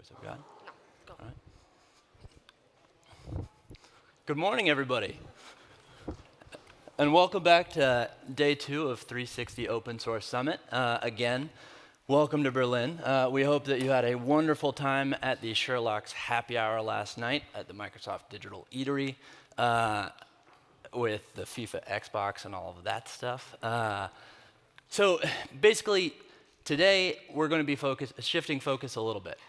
voice of God. No, go. All right. Good morning, everybody. And welcome back to day 2 of 360 Open Source Summit. Again, welcome to Berlin. We hope that you had a wonderful time at the Sherlock's happy hour last night at the Microsoft Digital Eatery with the FIFA Xbox and all of that stuff. So basically, today we're going to be shifting focus a little bit.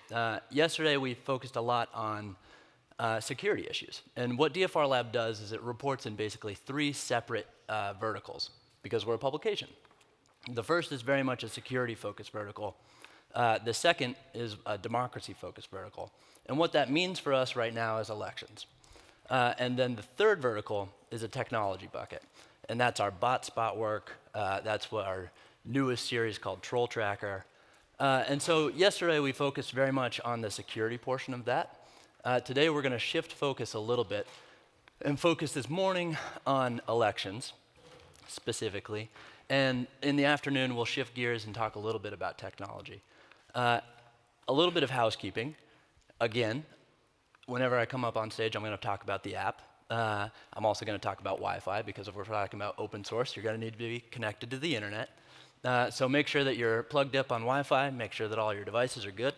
Yesterday we focused a lot on security issues. And what DFR Lab does is it reports in basically 3 separate verticals because we're a publication. The first is very much a security-focused vertical. The second is a democracy-focused vertical. And what that means for us right now is elections. And then the third vertical is a technology bucket. And that's our bot spot work. That's what our newest series called Troll Tracker. And so yesterday we focused very much on the security portion of that. Today we're going to shift focus a little bit and focus this morning on elections specifically. And in the afternoon we'll shift gears and talk a little bit about technology. A little bit of housekeeping. Again, whenever I come up on stage I'm going to talk about the app. I'm also going to talk about Wi-Fi because if we're talking about open source, you're going to need to be connected to the internet. So make sure that you're plugged up on Wi-Fi, make sure that all your devices are good,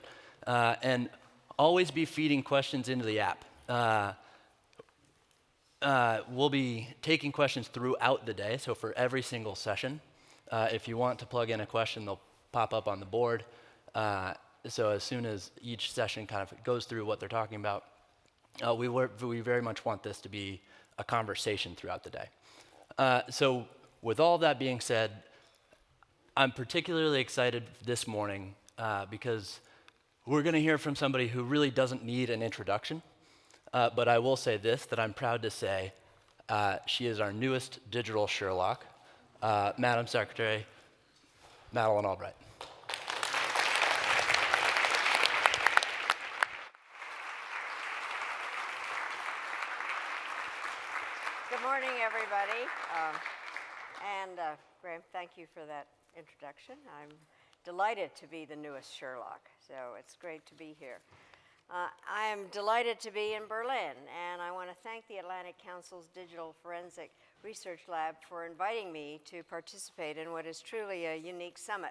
and always be feeding questions into the app. We'll be taking questions throughout the day, so for every single session. If you want to plug in a question, they'll pop up on the board. So as soon as each session kind of goes through what they're talking about, we very much want this to be a conversation throughout the day. So with all that being said, I'm particularly excited this morning because we're going to hear from somebody who really doesn't need an introduction. But I will say this, that I'm proud to say she is our newest digital Sherlock, Madam Secretary Madeleine Albright. Good morning, everybody. Graham, thank you for that introduction. I'm delighted to be the newest Sherlock, so it's great to be here. I am delighted to be in Berlin, and I want to thank the Atlantic Council's Digital Forensic Research Lab for inviting me to participate in what is truly a unique summit.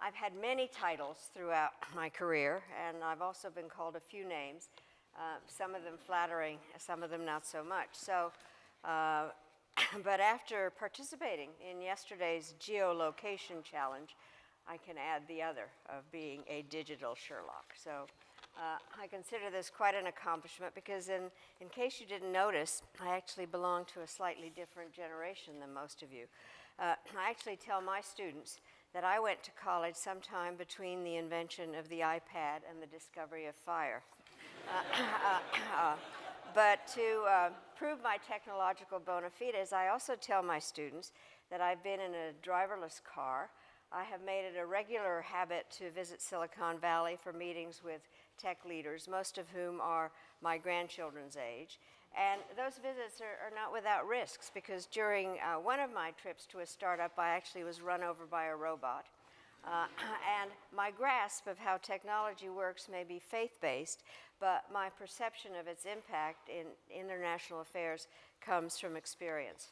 I've had many titles throughout my career, and I've also been called a few names, some of them flattering, some of them not so much. But after participating in yesterday's geolocation challenge, I can add the other of being a digital Sherlock. So I consider this quite an accomplishment because in case you didn't notice, I actually belong to a slightly different generation than most of you. I actually tell my students that I went to college sometime between the invention of the iPad and the discovery of fire. But to prove my technological bona fides, I also tell my students that I've been in a driverless car. I have made it a regular habit to visit Silicon Valley for meetings with tech leaders, most of whom are my grandchildren's age. And those visits are not without risks because during one of my trips to a startup, I actually was run over by a robot. And my grasp of how technology works may be faith-based, but my perception of its impact in international affairs comes from experience.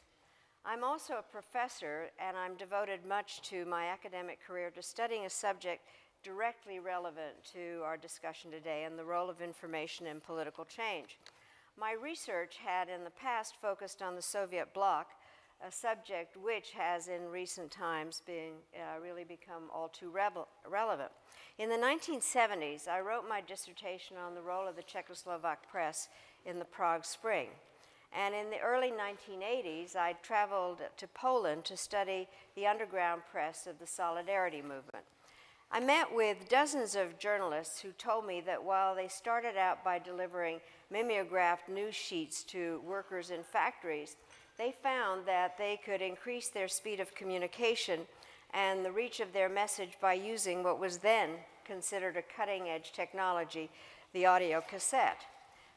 I'm also a professor, and I'm devoted much to my academic career to studying a subject directly relevant to our discussion today and the role of information in political change. My research had in the past focused on the Soviet bloc, a subject which has in recent times really become all too relevant. In the 1970s, I wrote my dissertation on the role of the Czechoslovak press in the Prague Spring. And in the early 1980s, I traveled to Poland to study the underground press of the Solidarity movement. I met with dozens of journalists who told me that while they started out by delivering mimeographed news sheets to workers in factories, they found that they could increase their speed of communication and the reach of their message by using what was then considered a cutting-edge technology, the audio cassette.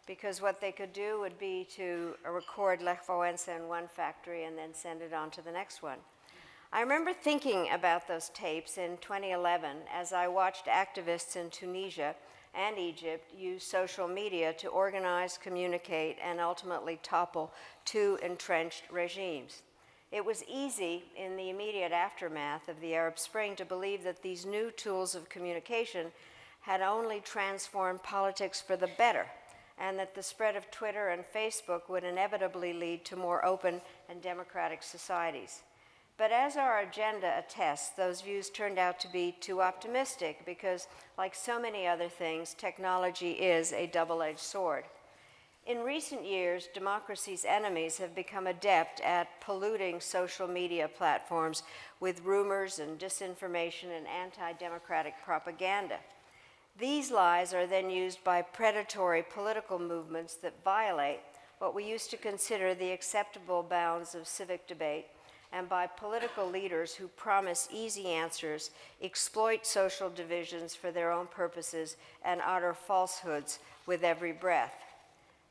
Because what they could do would be to record Lech Wałęsa in one factory and then send it on to the next one. I remember thinking about those tapes in 2011 as I watched activists in Tunisia and Egypt used social media to organize, communicate, and ultimately topple two entrenched regimes. It was easy in the immediate aftermath of the Arab Spring to believe that these new tools of communication had only transformed politics for the better, and that the spread of Twitter and Facebook would inevitably lead to more open and democratic societies. But as our agenda attests, those views turned out to be too optimistic because, like so many other things, technology is a double-edged sword. In recent years, democracy's enemies have become adept at polluting social media platforms with rumors and disinformation and anti-democratic propaganda. These lies are then used by predatory political movements that violate what we used to consider the acceptable bounds of civic debate, and by political leaders who promise easy answers, exploit social divisions for their own purposes, and utter falsehoods with every breath.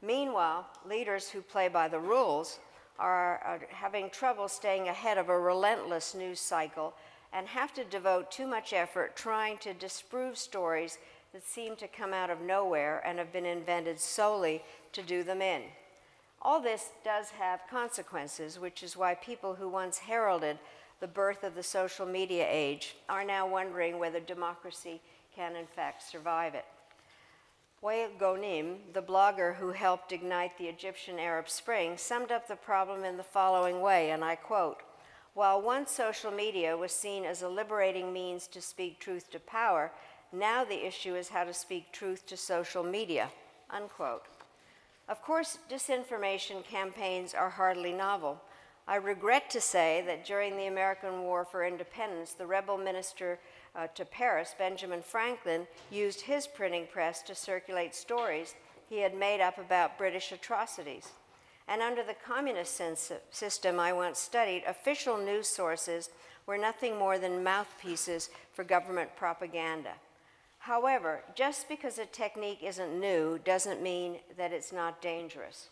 Meanwhile, leaders who play by the rules are having trouble staying ahead of a relentless news cycle and have to devote too much effort trying to disprove stories that seem to come out of nowhere and have been invented solely to do them in. All this does have consequences, which is why people who once heralded the birth of the social media age are now wondering whether democracy can in fact survive it. Wael Ghonim, the blogger who helped ignite the Egyptian Arab Spring, summed up the problem in the following way, and I quote, "While once social media was seen as a liberating means to speak truth to power, now the issue is how to speak truth to social media," unquote. Of course, disinformation campaigns are hardly novel. I regret to say that during the American War for Independence, the rebel minister to Paris, Benjamin Franklin, used his printing press to circulate stories he had made up about British atrocities. And under the communist system I once studied, official news sources were nothing more than mouthpieces for government propaganda. However, just because a technique isn't new doesn't mean that it's not dangerous.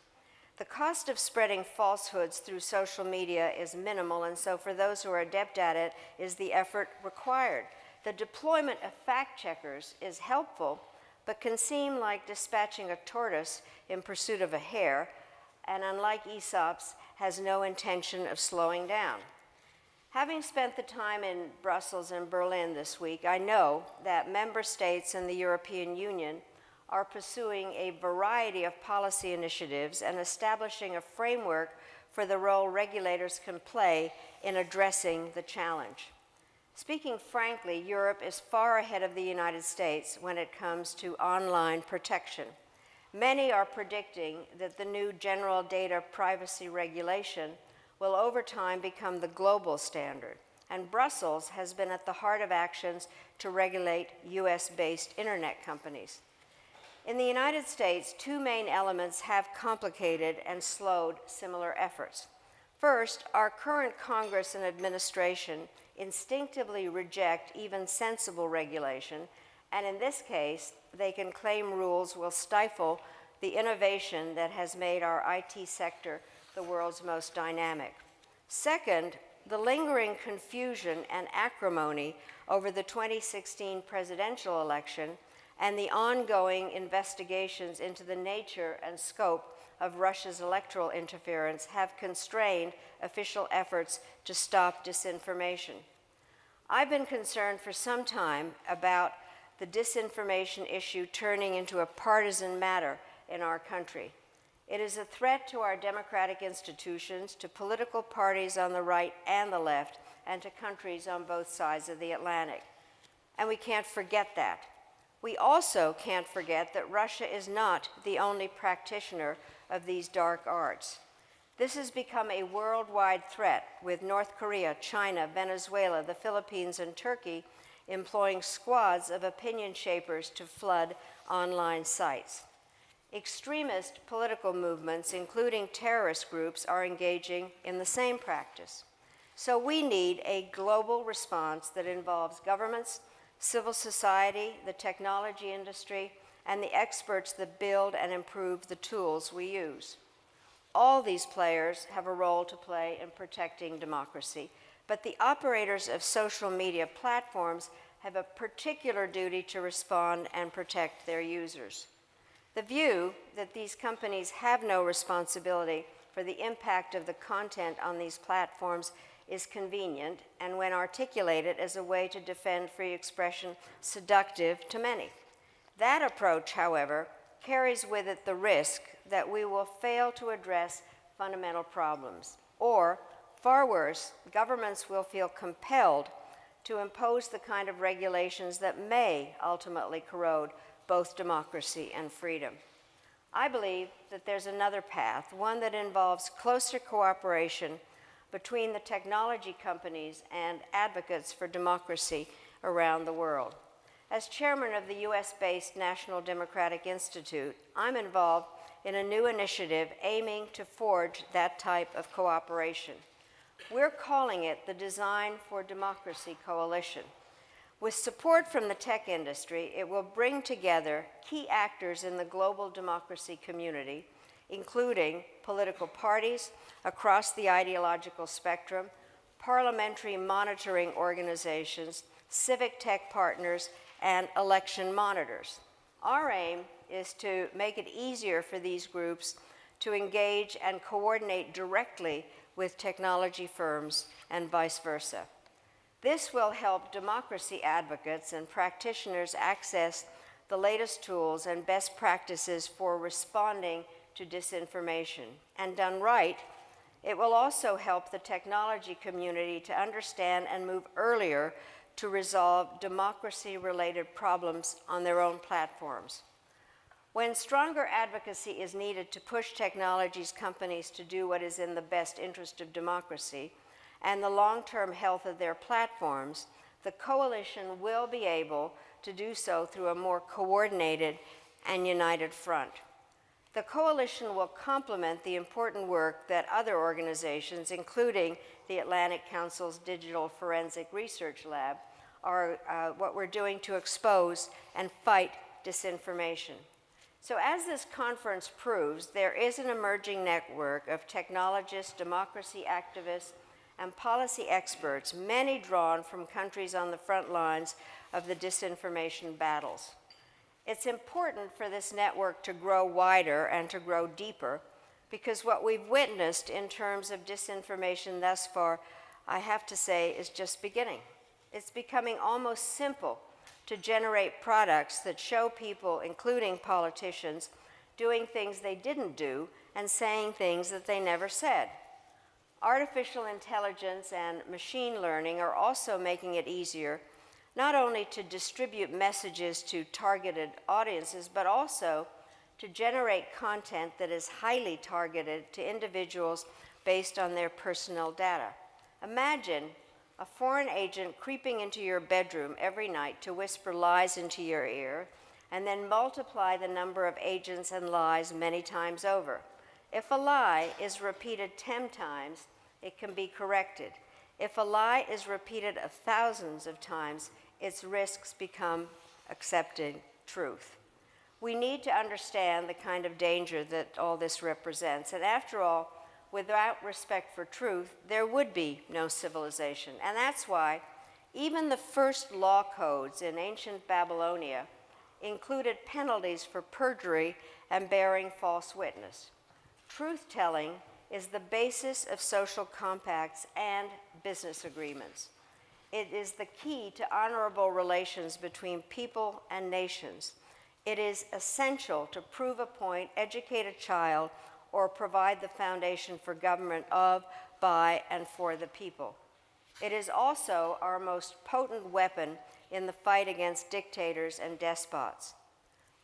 The cost of spreading falsehoods through social media is minimal, and so for those who are adept at it is the effort required. The deployment of fact-checkers is helpful, but can seem like dispatching a tortoise in pursuit of a hare, and unlike Aesop's, has no intention of slowing down. Having spent the time in Brussels and Berlin this week, I know that member states and the European Union are pursuing a variety of policy initiatives and establishing a framework for the role regulators can play in addressing the challenge. Speaking frankly, Europe is far ahead of the United States when it comes to online protection. Many are predicting that the new General Data Privacy Regulation will over time become the global standard, and Brussels has been at the heart of actions to regulate US-based internet companies. In the United States, two main elements have complicated and slowed similar efforts. First, our current Congress and administration instinctively reject even sensible regulation, and in this case, they can claim rules will stifle the innovation that has made our IT sector the world's most dynamic. Second, the lingering confusion and acrimony over the 2016 presidential election and the ongoing investigations into the nature and scope of Russia's electoral interference have constrained official efforts to stop disinformation. I've been concerned for some time about the disinformation issue turning into a partisan matter in our country. It is a threat to our democratic institutions, to political parties on the right and the left, and to countries on both sides of the Atlantic. And we can't forget that. We also can't forget that Russia is not the only practitioner of these dark arts. This has become a worldwide threat, with North Korea, China, Venezuela, the Philippines, and Turkey employing squads of opinion shapers to flood online sites. Extremist political movements, including terrorist groups, are engaging in the same practice. So we need a global response that involves governments, civil society, the technology industry, and the experts that build and improve the tools we use. All these players have a role to play in protecting democracy, but the operators of social media platforms have a particular duty to respond and protect their users. The view that these companies have no responsibility for the impact of the content on these platforms is convenient, and when articulated as a way to defend free expression, seductive to many. That approach, however, carries with it the risk that we will fail to address fundamental problems, or, far worse, governments will feel compelled to impose the kind of regulations that may ultimately corrode both democracy and freedom. I believe that there's another path, one that involves closer cooperation between the technology companies and advocates for democracy around the world. As chairman of the US-based National Democratic Institute, I'm involved in a new initiative aiming to forge that type of cooperation. We're calling it the Design for Democracy Coalition. With support from the tech industry, it will bring together key actors in the global democracy community, including political parties across the ideological spectrum, parliamentary monitoring organizations, civic tech partners, and election monitors. Our aim is to make it easier for these groups to engage and coordinate directly with technology firms and vice versa. This will help democracy advocates and practitioners access the latest tools and best practices for responding to disinformation. And done right, it will also help the technology community to understand and move earlier to resolve democracy-related problems on their own platforms. When stronger advocacy is needed to push technologies companies to do what is in the best interest of democracy and the long-term health of their platforms, the coalition will be able to do so through a more coordinated and united front. The coalition will complement the important work that other organizations, including the Atlantic Council's Digital Forensic Research Lab, are what we're doing to expose and fight disinformation. So as this conference proves, there is an emerging network of technologists, democracy activists, and policy experts, many drawn from countries on the front lines of the disinformation battles. It's important for this network to grow wider and to grow deeper, because what we've witnessed in terms of disinformation thus far, I have to say, is just beginning. It's becoming almost simple to generate products that show people, including politicians, doing things they didn't do and saying things that they never said. Artificial intelligence and machine learning are also making it easier not only to distribute messages to targeted audiences, but also to generate content that is highly targeted to individuals based on their personal data. Imagine a foreign agent creeping into your bedroom every night to whisper lies into your ear, and then multiply the number of agents and lies many times over. If a lie is repeated 10 times, it can be corrected. If a lie is repeated thousands of times, its risks become accepted truth. We need to understand the kind of danger that all this represents. And after all, without respect for truth, there would be no civilization. And that's why even the first law codes in ancient Babylonia included penalties for perjury and bearing false witness. Truth-telling is the basis of social compacts and business agreements. It is the key to honorable relations between people and nations. It is essential to prove a point, educate a child, or provide the foundation for government of, by, and for the people. It is also our most potent weapon in the fight against dictators and despots.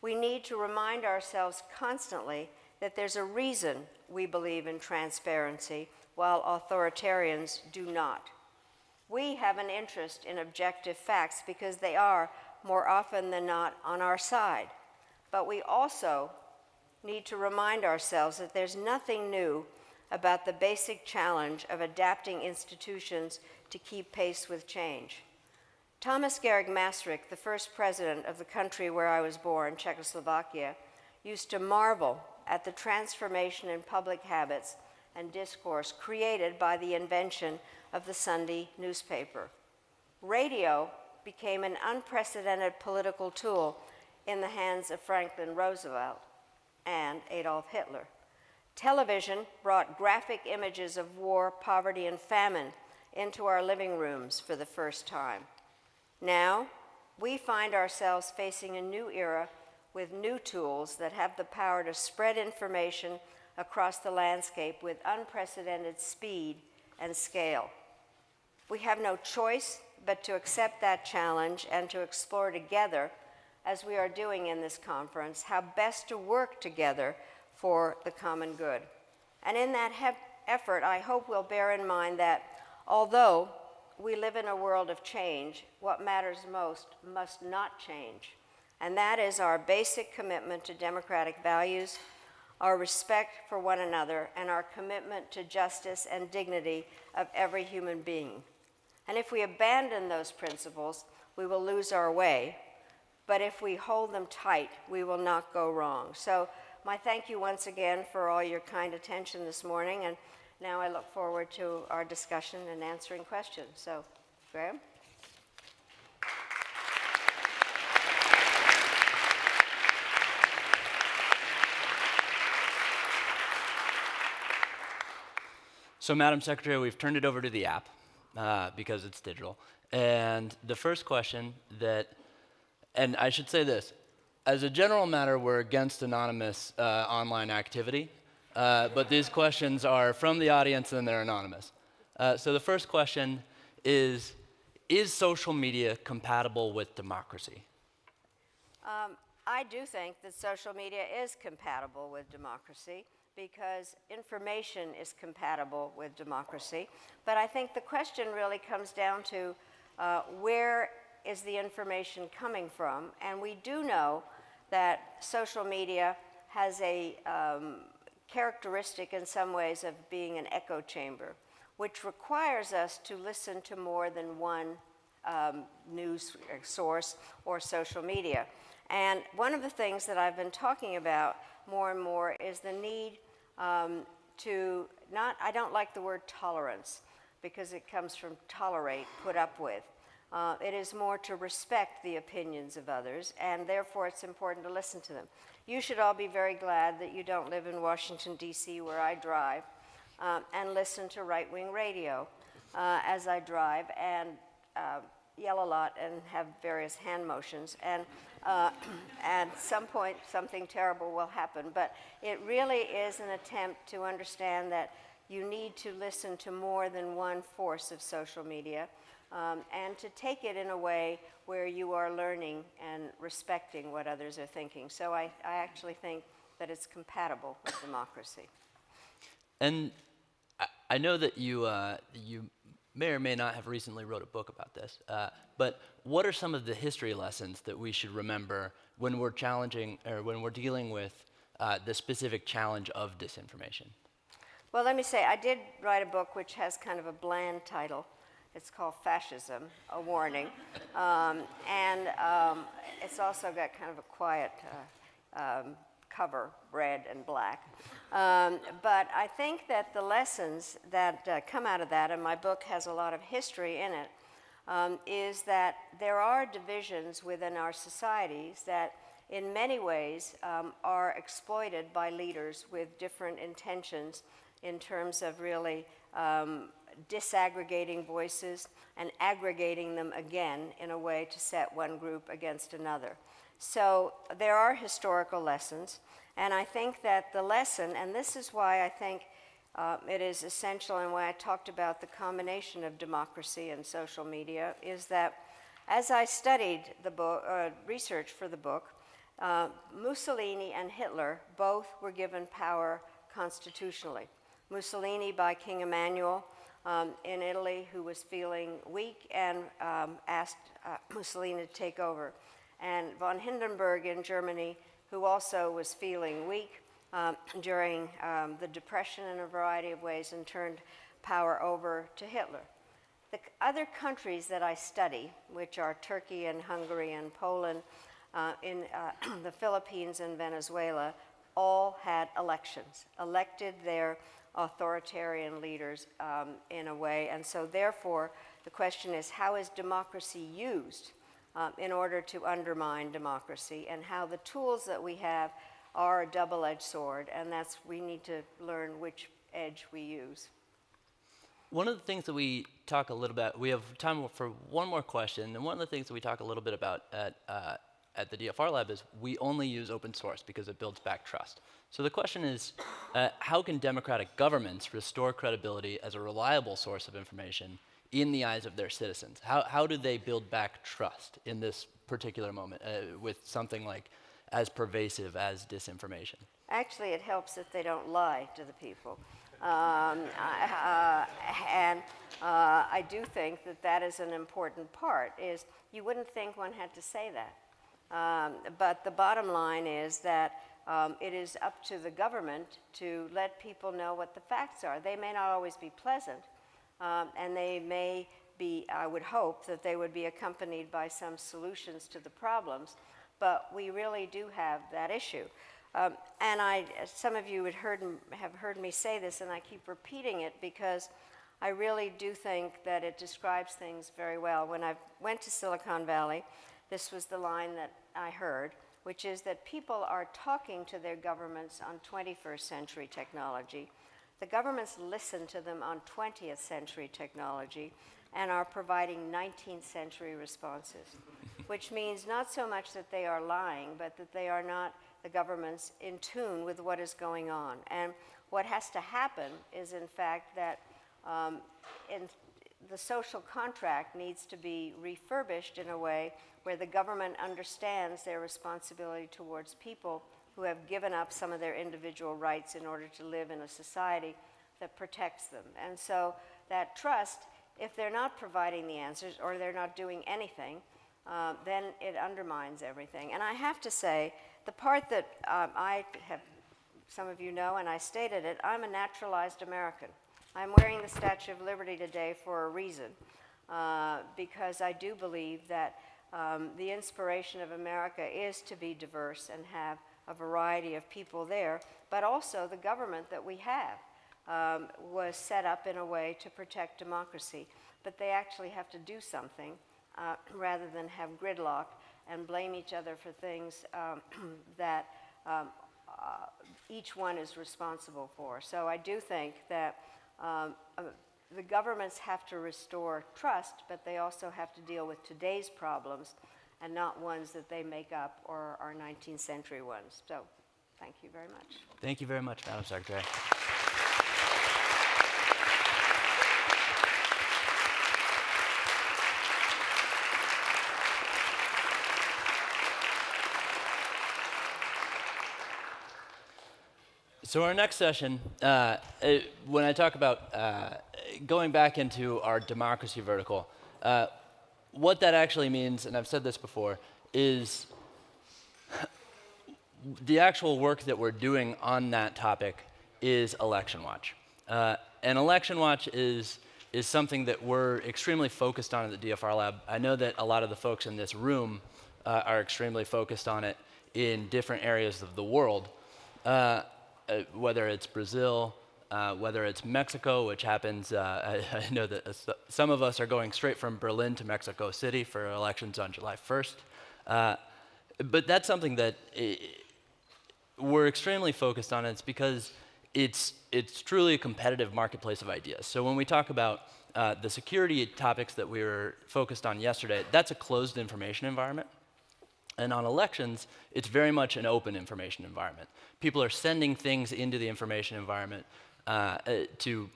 We need to remind ourselves constantly that there's a reason we believe in transparency while authoritarians do not. We have an interest in objective facts because they are, more often than not, on our side. But we also need to remind ourselves that there's nothing new about the basic challenge of adapting institutions to keep pace with change. Thomas Garrick Masaryk, the first president of the country where I was born, Czechoslovakia, used to marvel at the transformation in public habits and discourse created by the invention of the Sunday newspaper. Radio became an unprecedented political tool in the hands of Franklin Roosevelt and Adolf Hitler. Television brought graphic images of war, poverty, and famine into our living rooms for the first time. Now, we find ourselves facing a new era with new tools that have the power to spread information across the landscape with unprecedented speed and scale. We have no choice but to accept that challenge and to explore together, as we are doing in this conference, how best to work together for the common good. And in that effort, I hope we'll bear in mind that although we live in a world of change, what matters most must not change. And that is our basic commitment to democratic values, our respect for one another, and our commitment to justice and dignity of every human being. And if we abandon those principles, we will lose our way. But if we hold them tight, we will not go wrong. So my thank you once again for all your kind attention this morning. And now I look forward to our discussion and answering questions. So, Graham? So, Madam Secretary, we've turned it over to the app because it's digital. And the first question and I should say this, as a general matter, we're against anonymous online activity, but these questions are from the audience and they're anonymous. So the first question is social media compatible with democracy? I do think that social media is compatible with democracy because information is compatible with democracy. But I think the question really comes down to where is the information coming from? And we do know that social media has a characteristic in some ways of being an echo chamber, which requires us to listen to more than one news source or social media. And one of the things that I've been talking about more and more is the need to I don't like the word tolerance because it comes from tolerate, put up with. It is more to respect the opinions of others, and therefore it's important to listen to them. You should all be very glad that you don't live in Washington, D.C., where I drive, and listen to right-wing radio as I drive, and yell a lot and have various hand motions. And at some point, something terrible will happen. But it really is an attempt to understand that you need to listen to more than one force of social media, and to take it in a way where you are learning and respecting what others are thinking. So I actually think that it's compatible with democracy. And I know that you may or may not have recently wrote a book about this, but what are some of the history lessons that we should remember when we're challenging or when we're dealing with the specific challenge of disinformation? Well, let me say, I did write a book which has kind of a bland title. It's called Fascism, A Warning. And it's also got kind of a quiet cover, red and black. But I think that the lessons that come out of that, and my book has a lot of history in it, is that there are divisions within our societies that in many ways are exploited by leaders with different intentions in terms of really disaggregating voices and aggregating them again in a way to set one group against another. So there are historical lessons, and I think that the lesson, and this is why I think it is essential and why I talked about the combination of democracy and social media, is that as I studied the book, research for the book, Mussolini and Hitler both were given power constitutionally. Mussolini by King Emmanuel in Italy, who was feeling weak and asked Mussolini to take over. And von Hindenburg in Germany, who also was feeling weak during the Depression in a variety of ways and turned power over to Hitler. The other countries that I study, which are Turkey and Hungary and Poland, in the Philippines and Venezuela, all had elections, elected their authoritarian leaders in a way. And so therefore, the question is, how is democracy used in order to undermine democracy, and how the tools that we have are a double-edged sword, and we need to learn which edge we use. One of the things that we talk a little bit, we have time for one more question, and one of the things that we talk a little bit about at the DFR Lab is we only use open source because it builds back trust. So the question is, how can democratic governments restore credibility as a reliable source of information in the eyes of their citizens? How do they build back trust in this particular moment with something like as pervasive as disinformation? Actually, it helps that they don't lie to the people. I do think that that is an important part, is you wouldn't think one had to say that. But the bottom line is that it is up to the government to let people know what the facts are. They may not always be pleasant, and they may be, I would hope, that they would be accompanied by some solutions to the problems, but we really do have that issue. And some of you have heard me say this, and I keep repeating it because I really do think that it describes things very well. When I went to Silicon Valley, this was the line that I heard, which is that people are talking to their governments on 21st century technology. The governments listen to them on 20th century technology and are providing 19th century responses, which means not so much that they are lying, but that they are not, the governments, in tune with what is going on. And what has to happen is, in fact, that the social contract needs to be refurbished in a way where the government understands their responsibility towards people who have given up some of their individual rights in order to live in a society that protects them. And so that trust, if they're not providing the answers or they're not doing anything, then it undermines everything. And I have to say, the part that I have, some of you know, and I stated it, I'm a naturalized American. I'm wearing the Statue of Liberty today for a reason, because I do believe that the inspiration of America is to be diverse and have a variety of people there, but also the government that we have was set up in a way to protect democracy. But they actually have to do something rather than have gridlock and blame each other for things that each one is responsible for. So I do think that the governments have to restore trust, but they also have to deal with today's problems and not ones that they make up or are 19th century ones. So thank you very much. Thank you very much, Madam Secretary. So our next session, when I talk about going back into our democracy vertical, what that actually means, and I've said this before, is the actual work that we're doing on that topic is Election Watch. And Election Watch is something that we're extremely focused on at the DFR Lab. I know that a lot of the folks in this room are extremely focused on it in different areas of the world. Whether it's Brazil, whether it's Mexico, which happens, I know that some of us are going straight from Berlin to Mexico City for elections on July 1st. But that's something that we're extremely focused on. It's because it's truly a competitive marketplace of ideas. So when we talk about the security topics that we were focused on yesterday, that's a closed information environment. And on elections, it's very much an open information environment. People are sending things into the information environment to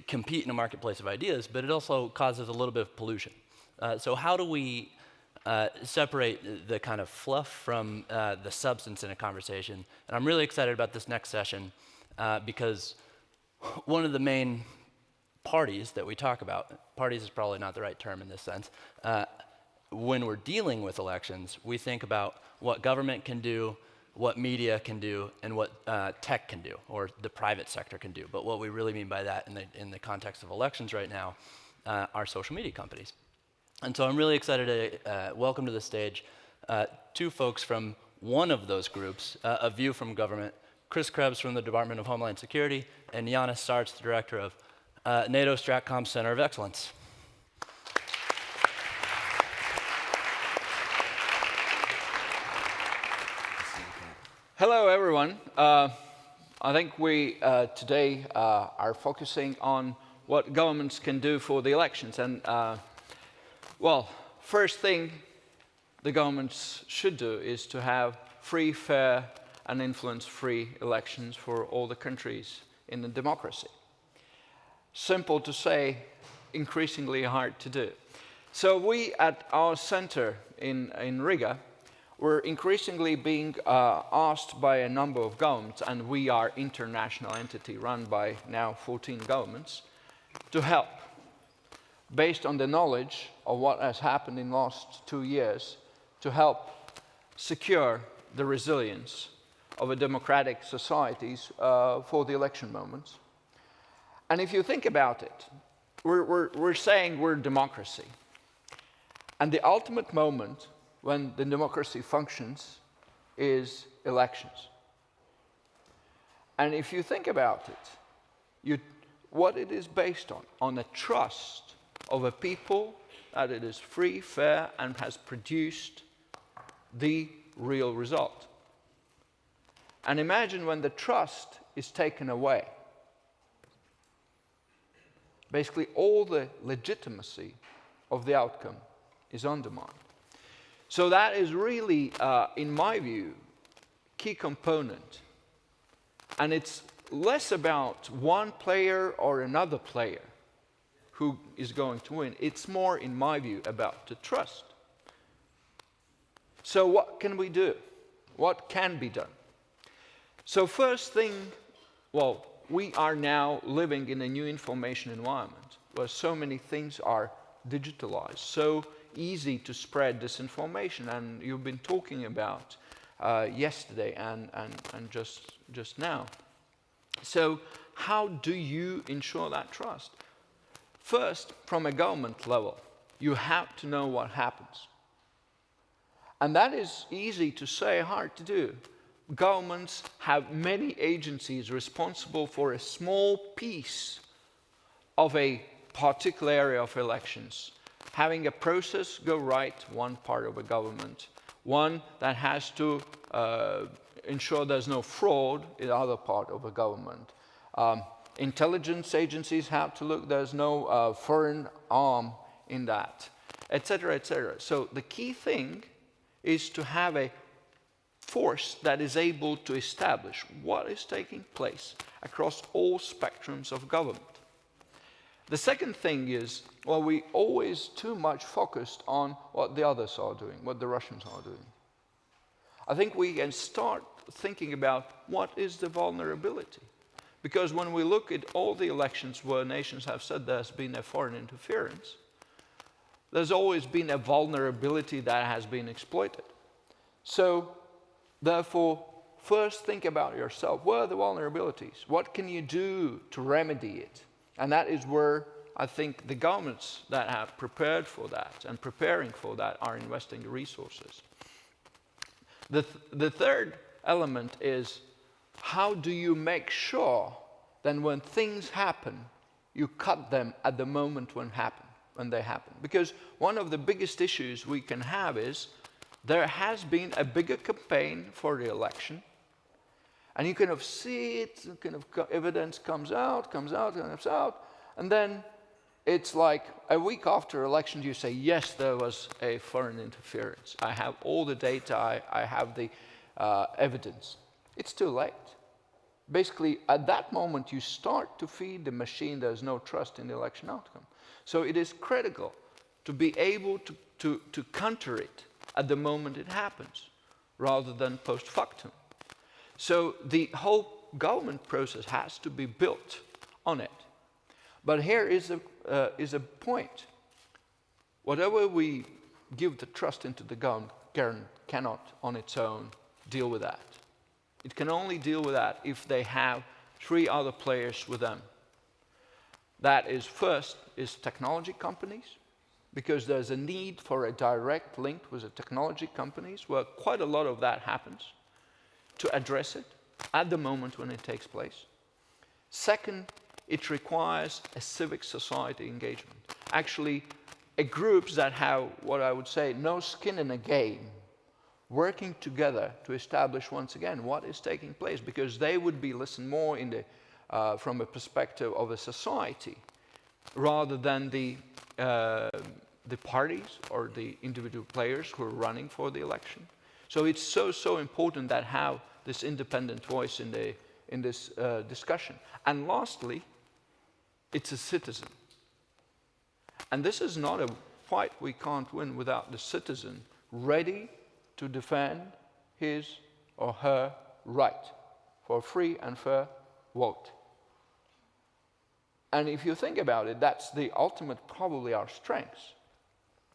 compete in a marketplace of ideas, but it also causes a little bit of pollution. So how do we separate the kind of fluff from the substance in a conversation? And I'm really excited about this next session because one of the main parties that we talk about, parties is probably not the right term in this sense, when we're dealing with elections, we think about what government can do, what media can do, and what tech can do, or the private sector can do. But what we really mean by that in the context of elections right now are social media companies. And so I'm really excited to welcome to the stage two folks from one of those groups, A View from Government, Chris Krebs from the Department of Homeland Security, and Janis Sarts, the director of NATO Stratcom Center of Excellence. Hello, everyone. I think we today are focusing on what governments can do for the elections. And, well, first thing the governments should do is to have free, fair, and influence-free elections for all the countries in a democracy. Simple to say, increasingly hard to do. So we at our center in Riga, we're increasingly being asked by a number of governments, and we are an international entity run by now 14 governments, to help, based on the knowledge of what has happened in the last 2 years, to help secure the resilience of a democratic societies for the election moments. And if you think about it, we're saying we're democracy. And the ultimate moment when the democracy functions is elections. And if you think about it, what it is based on the trust of a people that it is free, fair, and has produced the real result. And imagine when the trust is taken away. Basically, all the legitimacy of the outcome is undermined. So that is really, in my view, key component. And it's less about one player or another player who is going to win. It's more, in my view, about the trust. So what can we do? What can be done? So first thing, well, we are now living in a new information environment where so many things are digitalized, so easy to spread disinformation, and you've been talking about yesterday and just now. So how do you ensure that trust? First, from a government level, you have to know what happens. And that is easy to say, hard to do. Governments have many agencies responsible for a small piece of a particular area of elections. Having a process go right, one part of a government. One that has to ensure there's no fraud in the other part of a government. Intelligence agencies have to look there's no foreign arm in that, etc., etc. So the key thing is to have a force that is able to establish what is taking place across all spectrums of government. The second thing is, well, we always too much focused on what the others are doing, what the Russians are doing. I think we can start thinking about what is the vulnerability. Because when we look at all the elections where nations have said there's been a foreign interference, there's always been a vulnerability that has been exploited. So, therefore, first think about yourself. What are the vulnerabilities? What can you do to remedy it? And that is where I think the governments that have prepared for that and preparing for that are investing the resources. The third element is, how do you make sure that when things happen, you cut them at the moment when they happen? Because one of the biggest issues we can have is there has been a bigger campaign for the election, and you kind of see it, kind of evidence comes out, and then it's like a week after election you say, yes, there was a foreign interference. I have all the data, I have the evidence. It's too late. Basically, at that moment, you start to feed the machine there's no trust in the election outcome. So it is critical to be able to counter it at the moment it happens, rather than post factum. So the whole government process has to be built on it. But here is a point. Whatever we give the trust into the government cannot on its own deal with that. It can only deal with that if they have 3 other players with them. That is, first is technology companies, because there's a need for a direct link with the technology companies, where quite a lot of that happens, to address it at the moment when it takes place. Second, it requires a civic society engagement. Actually, groups that have, what I would say, no skin in the game, working together to establish once again what is taking place, because they would be listened more in from a perspective of a society rather than the parties or the individual players who are running for the election. So it's so important that have this independent voice in this discussion. And lastly, it's a citizen. And this is not a fight we can't win without the citizen ready to defend his or her right for a free and fair vote. And if you think about it, that's the ultimate, probably our strengths.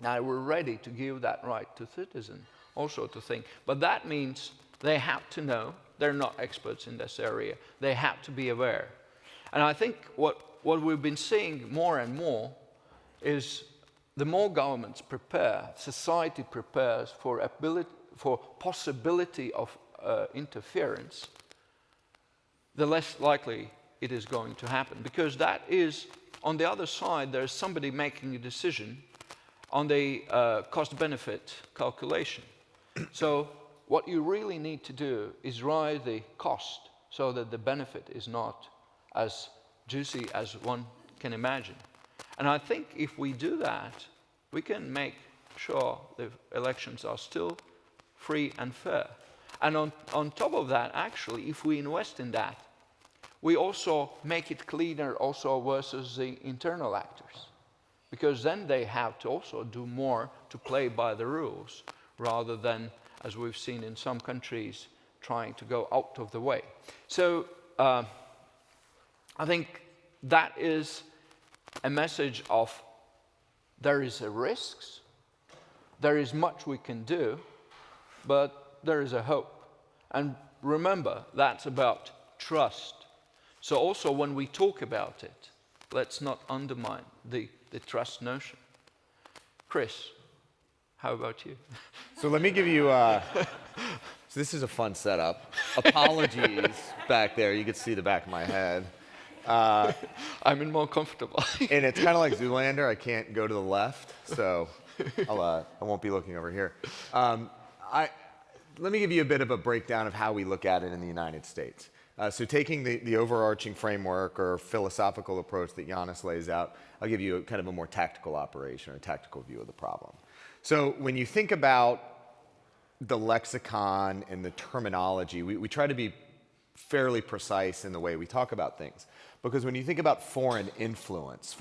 Now we're ready to give that right to citizens also to think. But that means they have to know, they're not experts in this area, they have to be aware. And I think what we've been seeing more and more is the more governments prepare, society prepares for possibility of interference, the less likely it is going to happen. Because that is, on the other side, there's somebody making a decision on the cost-benefit calculation. So what you really need to do is rise the cost so that the benefit is not as juicy as one can imagine. And I think if we do that, we can make sure the elections are still free and fair. And on top of that, actually, if we invest in that, we also make it cleaner also versus the internal actors. Because then they have to also do more to play by the rules, rather than, as we've seen in some countries, trying to go out of the way. So I think that is a message of there is a risks, there is much we can do, but there is a hope. And remember, that's about trust. So also when we talk about it, let's not undermine the trust notion. Chris, how about you? So let me give you, so this is a fun setup. Apologies back there, you can see the back of my head. I'm in more comfortable. And it's kind of like Zoolander, I can't go to the left, so I won't be looking over here. Let me give you a bit of a breakdown of how we look at it in the United States. So taking the overarching framework or philosophical approach that Yanis lays out, I'll give you kind of a more tactical operation or a tactical view of the problem. So when you think about the lexicon and the terminology, we try to be fairly precise in the way we talk about things. Because when you think about foreign influence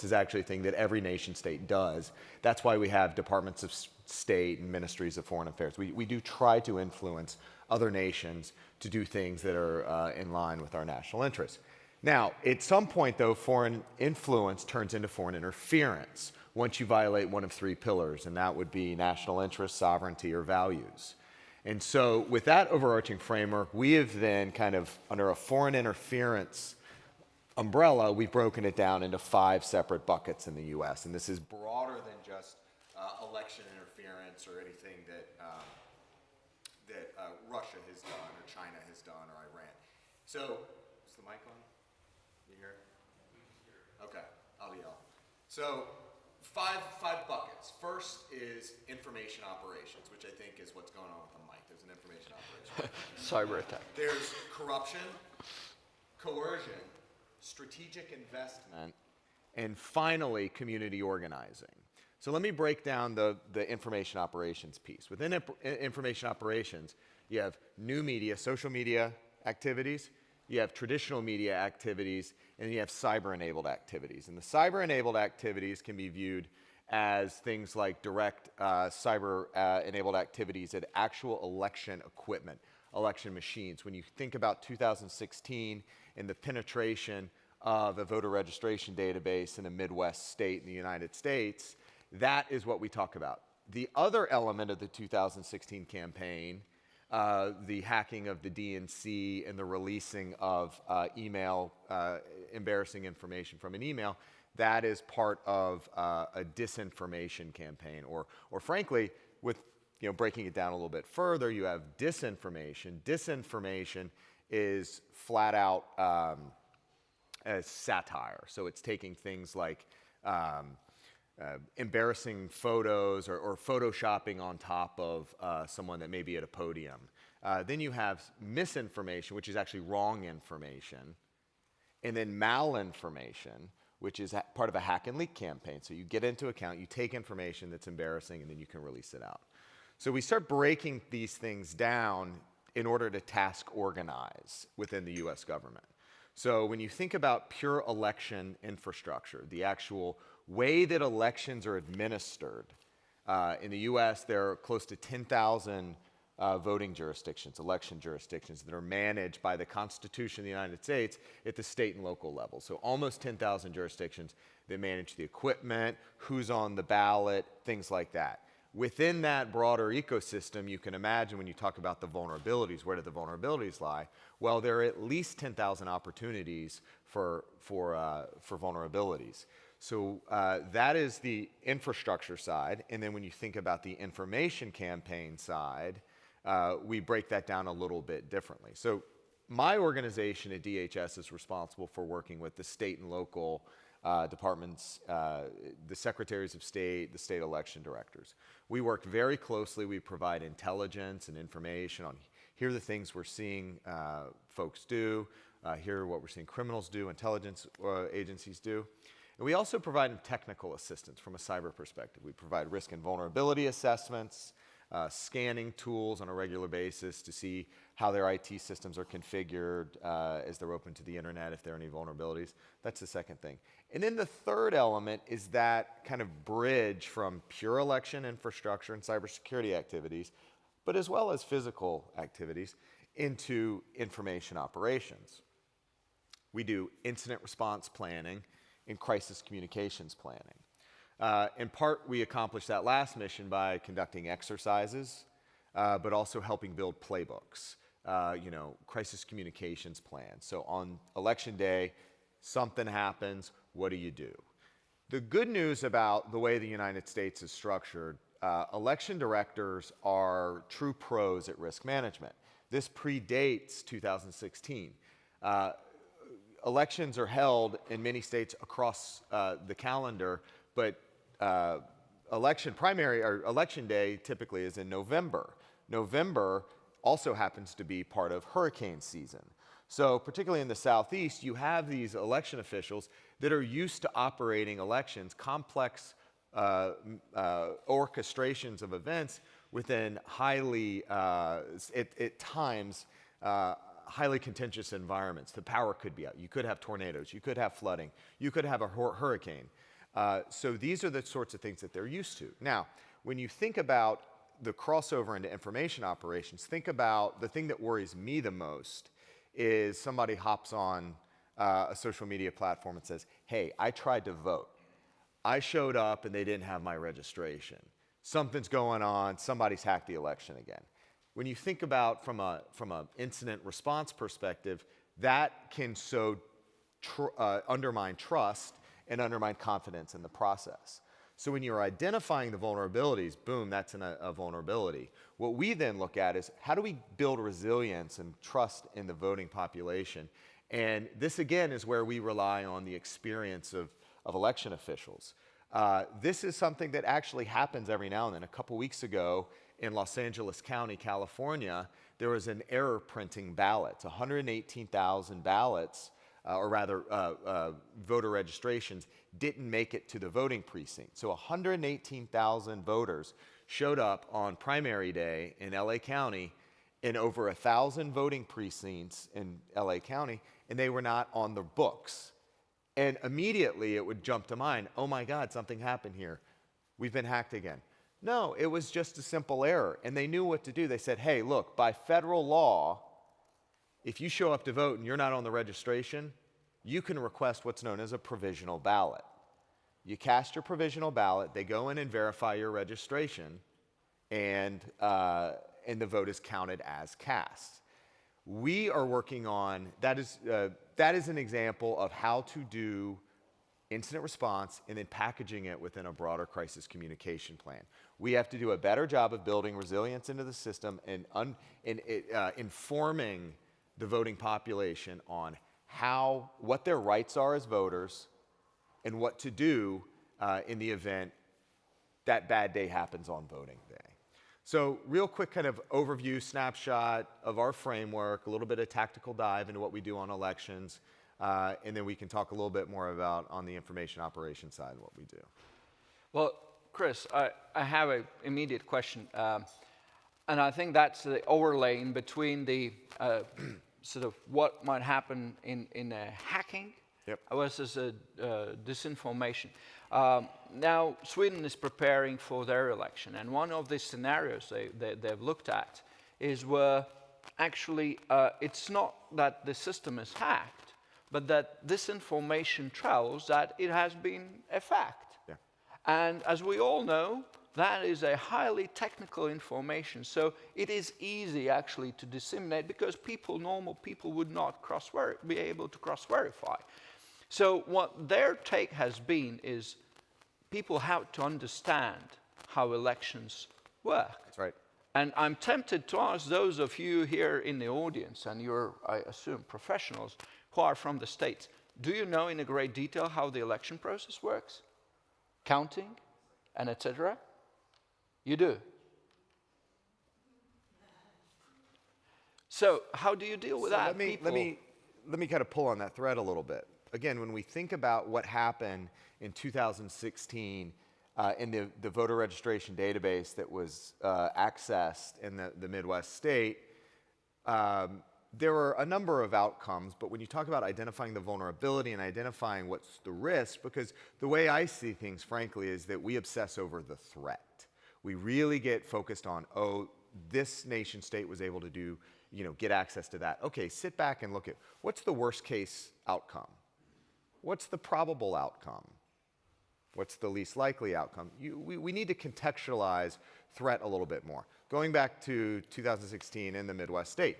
is actually a thing that every nation state does. That's why we have departments of state and ministries of foreign affairs. We do try to influence other nations to do things that are in line with our national interests. Now, at some point, though, foreign influence turns into foreign interference once you violate one of three pillars, and that would be national interest, sovereignty, or values. And so with that overarching framework, we have then kind of, under a foreign interference umbrella, we've broken it down into 5 separate buckets in the US. And this is broader than just election interference or anything that Russia has done or China has done or Iran. So, is the mic on? You hear? Okay, I'll yell. So, five buckets. First is information operations, which I think is what's going on with the mic. There's an information operation. Cyber attack. There's corruption, coercion, strategic investment, and finally, community organizing. So let me break down the information operations piece. Within information operations, you have new media, social media activities, you have traditional media activities, and you have cyber-enabled activities. And the cyber-enabled activities can be viewed as things like direct cyber-enabled activities at actual election equipment, election machines. When you think about 2016 and the penetration of a voter registration database in a Midwest state in the United States, that is what we talk about. The other element of the 2016 campaign, the hacking of the DNC and the releasing of embarrassing information from an email, that is part of a disinformation campaign, or frankly, with breaking it down a little bit further, you have disinformation. Disinformation is flat out as satire. So it's taking things like embarrassing photos or photoshopping on top of someone that may be at a podium. Then you have misinformation, which is actually wrong information, and then malinformation, which is part of a hack and leak campaign. So you get into account, you take information that's embarrassing, and then you can release it out. So we start breaking these things down in order to task organize within the US government. So when you think about pure election infrastructure, the actual way that elections are administered, in the US there are close to 10,000 voting jurisdictions, election jurisdictions that are managed by the Constitution of the United States at the state and local level. So almost 10,000 jurisdictions that manage the equipment, who's on the ballot, things like that. Within that broader ecosystem, you can imagine when you talk about the vulnerabilities, where do the vulnerabilities lie? Well, there are at least 10,000 opportunities for vulnerabilities. So that is the infrastructure side. And then when you think about the information campaign side, we break that down a little bit differently. So my organization at DHS is responsible for working with the state and local departments, the secretaries of state, the state election directors. We work very closely. We provide intelligence and information on here are the things we're seeing folks do, here are what we're seeing criminals do, intelligence agencies do. And we also provide them technical assistance from a cyber perspective. We provide risk and vulnerability assessments, scanning tools on a regular basis to see how their IT systems are configured as they're open to the internet, if there are any vulnerabilities. That's the second thing. And then the third element is that kind of bridge from pure election infrastructure and cybersecurity activities, but as well as physical activities, into information operations. We do incident response planning and crisis communications planning. In part, we accomplished that last mission by conducting exercises, but also helping build playbooks, crisis communications plans. So on election day, something happens, what do you do? The good news about the way the United States is structured, election directors are true pros at risk management. This predates 2016. Elections are held in many states across the calendar, but election day typically is in November. November also happens to be part of hurricane season. So particularly in the Southeast, you have these election officials that are used to operating elections, complex orchestrations of events within highly, at times, highly contentious environments. The power could be out. You could have tornadoes. You could have flooding. You could have a hurricane. So these are the sorts of things that they're used to. Now, when you think about the crossover into information operations, think about the thing that worries me the most is somebody hops on a social media platform and says, hey, I tried to vote. I showed up and they didn't have my registration. Something's going on. Somebody's hacked the election again. When you think about from an incident response perspective, that can undermine trust and undermine confidence in the process. So when you're identifying the vulnerabilities, boom, that's a vulnerability. What we then look at is how do we build resilience and trust in the voting population? And this, again, is where we rely on the experience of election officials. This is something that actually happens every now and then. A couple weeks ago in Los Angeles County, California, there was an error printing ballots. 118,000 ballots, or rather voter registrations, didn't make it to the voting precinct. So 118,000 voters showed up on primary day in LA County in over 1,000 voting precincts in LA County, and they were not on the books. And immediately it would jump to mind, oh my God, something happened here. We've been hacked again. No, it was just a simple error. And they knew what to do. They said, hey, look, by federal law, if you show up to vote and you're not on the registration, you can request what's known as a provisional ballot. You cast your provisional ballot, they go in and verify your registration, and the vote is counted as cast. We are working on, that is an example of how to do incident response, and then packaging it within a broader crisis communication plan. We have to do a better job of building resilience into the system and informing the voting population on what their rights are as voters and what to do in the event that bad day happens on voting day. So real quick kind of overview, snapshot of our framework, a little bit of tactical dive into what we do on elections, and then we can talk a little bit more about on the information operations side what we do. Well, Chris, I have an immediate question, and I think that's the overlay in between the sort of what might happen in hacking versus disinformation. Now, Sweden is preparing for their election, and one of the scenarios they've looked at is where actually it's not that the system is hacked, but that disinformation travels, that it has been a fact. Yeah. And as we all know, that is a highly technical information, so it is easy actually to disseminate because normal people would not be able to cross-verify. So what their take has been is people have to understand how elections work. That's right. And I'm tempted to ask those of you here in the audience, and you're, I assume, professionals who are from the States, do you know in a great detail how the election process works? Counting and etc.? You do. So how do you deal with that? Let me kind of pull on that thread a little bit. Again, when we think about what happened in 2016 in the voter registration database that was accessed in the Midwest state, there were a number of outcomes, but when you talk about identifying the vulnerability and identifying what's the risk, because the way I see things, frankly, is that we obsess over the threat. We really get focused on, oh, this nation state was able to get access to that. Okay, sit back and look at what's the worst case outcome? What's the probable outcome? What's the least likely outcome? We need to contextualize threat a little bit more. Going back to 2016 in the Midwest state,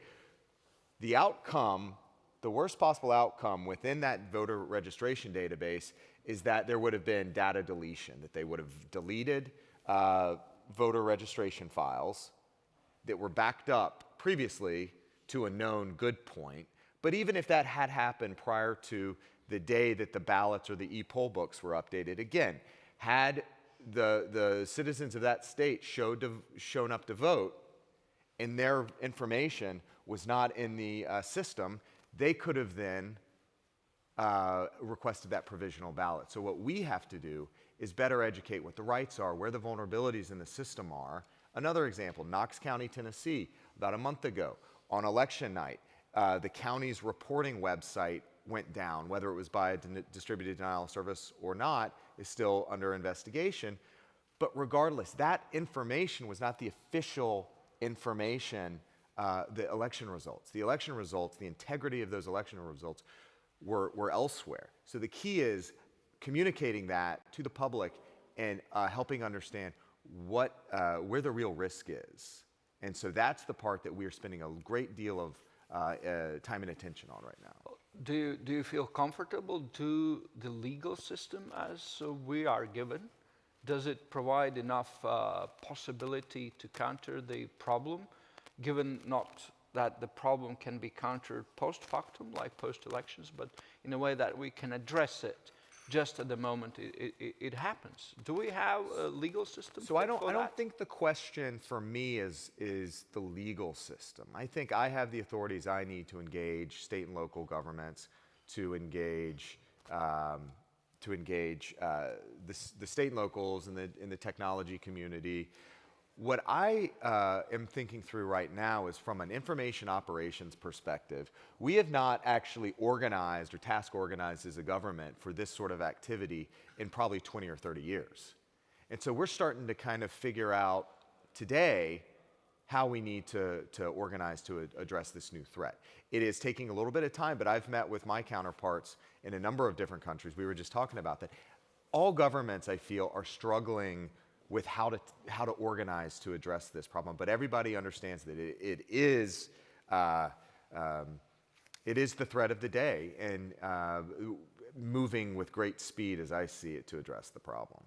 the outcome, the worst possible outcome within that voter registration database is that there would have been data deletion, that they would have deleted voter registration files that were backed up previously to a known good point. But even if that had happened prior to the day that the ballots or the e-poll books were updated, again, had the citizens of that state shown up to vote and their information was not in the system, they could have then requested that provisional ballot. So what we have to do is better educate what the rights are, where the vulnerabilities in the system are. Another example, Knox County, Tennessee, about a month ago, on election night, the county's reporting website went down. Whether it was by a distributed denial of service or not is still under investigation. But regardless, that information was not the official information, the election results. The election results, the integrity of those election results were elsewhere. So the key is communicating that to the public and helping understand where the real risk is. And so that's the part that we are spending a great deal of time and attention on right now. Do you feel comfortable to the legal system as we are given? Does it provide enough possibility to counter the problem, given not that the problem can be countered post factum, like post-elections, but in a way that we can address it just at the moment it happens? Do we have a legal system? So I don't think the question for me is the legal system. I think I have the authorities I need to engage state and local governments, to engage the state and locals in the technology community. What I am thinking through right now is from an information operations perspective, we have not actually organized or task organized as a government for this sort of activity in probably 20 or 30 years. And so we're starting to kind of figure out today how we need to organize to address this new threat. It is taking a little bit of time, but I've met with my counterparts in a number of different countries. We were just talking about that. All governments, I feel, are struggling with how to organize to address this problem, but everybody understands that it is the threat of the day, and moving with great speed, as I see it, to address the problem.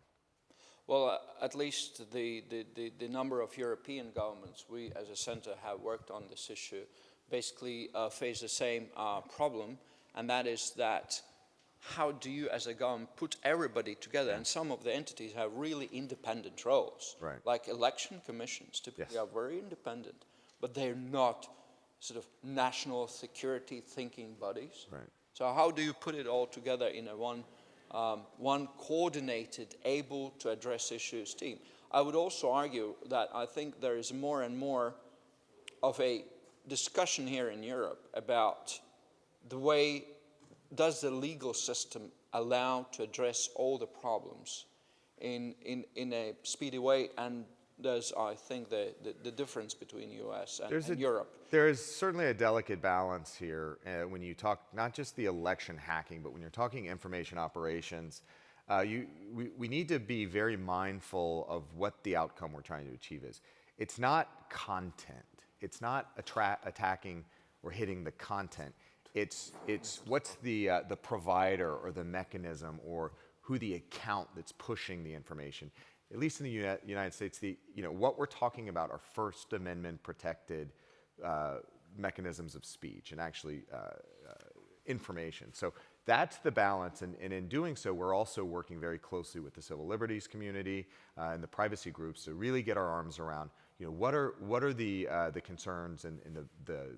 Well, at least the number of European governments we as a center have worked on this issue basically face the same problem, and that is that how do you as a government put everybody together? And some of the entities have really independent roles, Right. like election commissions typically Yes. are very independent, but they're not sort of national security thinking bodies. Right. So how do you put it all together in a one coordinated, able to address issues team? I would also argue that I think there is more and more of a discussion here in Europe about the way does the legal system allow to address all the problems in a speedy way, and there's, I think, the difference between US and Europe. There is certainly a delicate balance here when you talk not just the election hacking, but when you're talking information operations. We need to be very mindful of what the outcome we're trying to achieve is. It's not content. It's not attacking or hitting the content. It's what's the provider or the mechanism or who the account that's pushing the information. At least in the United States, what we're talking about are First Amendment protected mechanisms of speech and actually information. So that's the balance, and in doing so, we're also working very closely with the civil liberties community and the privacy groups to really get our arms around, what are the concerns and the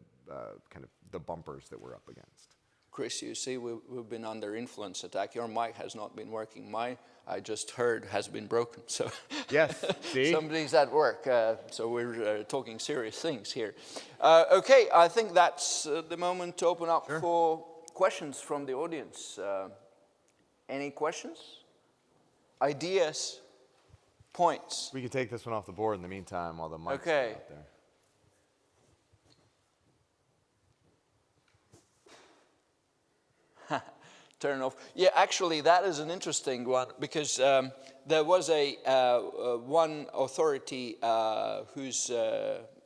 kind of the bumpers that we're up against. Chris, you see, we've been under influence attack. Your mic has not been working. Mine, I just heard, has been broken. So yes, see? Somebody's at work. So we're talking serious things here. Okay, I think that's the moment to open up for questions from the audience. Any questions? Ideas? Points? We could take this one off the board in the meantime while the mic's Okay. out there. Turn off. Yeah, actually, that is an interesting one because there was one authority whose